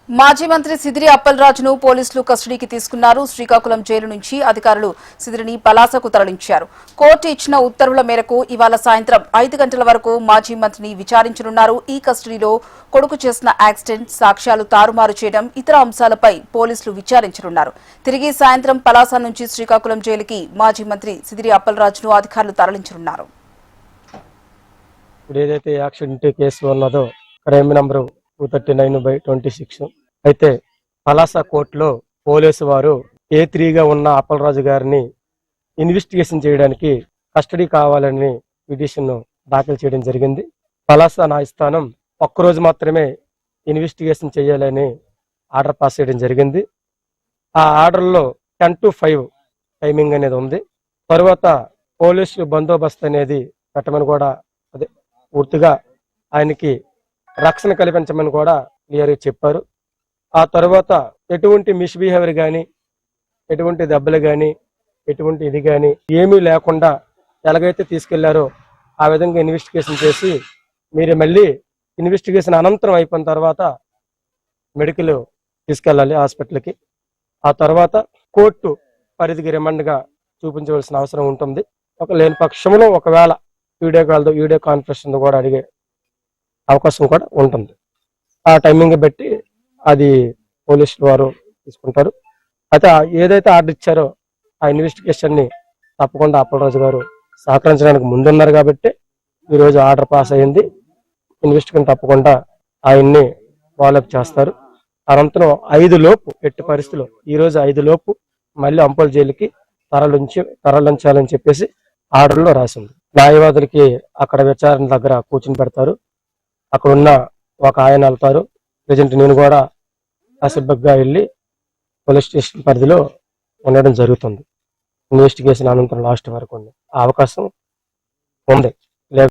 మాజీ మంత్రి సిదిరి అప్పలరాజును పోలీసులు కస్టడీకి తీసుకున్నారు. శ్రీకాకుళం జైలు నుంచి అధికారులు సిదిరిని పలాసకు తరలించారు. కోర్టు ఇచ్చిన ఉత్తర్వుల మేరకు ఇవాళ సాయంత్రం 5 గంటల వరకు మాజీ మంత్రిని విచారించనున్నారు. ఈ కస్టడీలో కొడుకు చేసిన యాక్సిడెంట్, సాక్ష్యాలు తారుమారు చేయడం, ఇతర అంశాలపై పోలీసులు విచారించనున్నారు. తిరిగి సాయంత్రం పలాస నుంచి శ్రీకాకుళం జైలుకి మాజీ మంత్రి సిదిరి అప్పలరాజును అధికారులు తరలించనున్నారు. ఏదైతే యాక్సిడెంట్ కేసు ఉన్నదో క్రైమ్ నంబర్ 239/26 అయితే పలాస కోర్టులో పోలీసు వారు A3గా ఉన్న అప్పలరాజు గారిని ఇన్వెస్టిగేషన్ చేయడానికి కస్టడీ కావాలని పిటిషన్ దాఖలు చేయడం జరిగింది. పలాస న్యాయస్థానం ఒక్కరోజు మాత్రమే ఇన్వెస్టిగేషన్ చేయాలని ఆర్డర్ పాస్ చేయడం జరిగింది. ఆ ఆర్డర్లో 10 to 5 టైమింగ్ అనేది ఉంది. తర్వాత పోలీసు బందోబస్తు అనేది పెట్టమని కూడా పూర్తిగా ఆయనకి రక్షణ కల్పించమని కూడా క్లియర్గా చెప్పారు. ఆ తర్వాత ఎటువంటి మిస్బిహేవియర్ కానీ, ఎటువంటి దెబ్బలు కానీ, ఎటువంటి ఇది కానీ ఏమీ లేకుండా ఎలాగైతే తీసుకెళ్లారో ఆ విధంగా ఇన్వెస్టిగేషన్ చేసి మీరు మళ్ళీ ఇన్వెస్టిగేషన్ అనంతరం అయిపోయిన తర్వాత మెడికల్ తీసుకెళ్ళాలి హాస్పిటల్కి. ఆ తర్వాత కోర్టు పరిధికి రిమాండ్గా చూపించవలసిన అవసరం ఉంటుంది. లేని పక్షంలో ఒకవేళ వీడియో కాన్ఫరెన్స్ కూడా అడిగే అవకాశం కూడా ఉంటుంది. ఆ టైమింగ్ బట్టి అది పోలీసులు వారు తీసుకుంటారు. అయితే ఏదైతే ఆర్డర్ ఇచ్చారో ఆ ఇన్వెస్టిగేషన్ ని తప్పకుండా అప్పలరాజు గారు సహకరించడానికి ముందున్నారు కాబట్టి ఈరోజు ఆర్డర్ పాస్ అయింది. ఇన్వెస్టిగేషన్ తప్పకుండా ఆయన్ని ఫాలోఅప్ చేస్తారు. అనంతరం 5 లోపు ఎట్టి పరిస్థితుల్లో ఈరోజు 5 లోపు మళ్ళీ అంపోల్ జైలుకి తరలించాలని చెప్పేసి ఆర్డర్లో రాసింది. న్యాయవాదులకి అక్కడ విచారణ దగ్గర కూర్చుని పెడతారు. అక్కడ ఉన్న ఒక ఆయన వెళ్తారు. ప్రజెంట్ నేను కూడా అసెంబ్లీగా వెళ్ళి పోలీస్ స్టేషన్ పరిధిలో ఉండడం జరుగుతుంది. ఇన్వెస్టిగేషన్ అనంతరం లాస్ట్ వరకు ఉంది. ఆ అవకాశం ఉంది.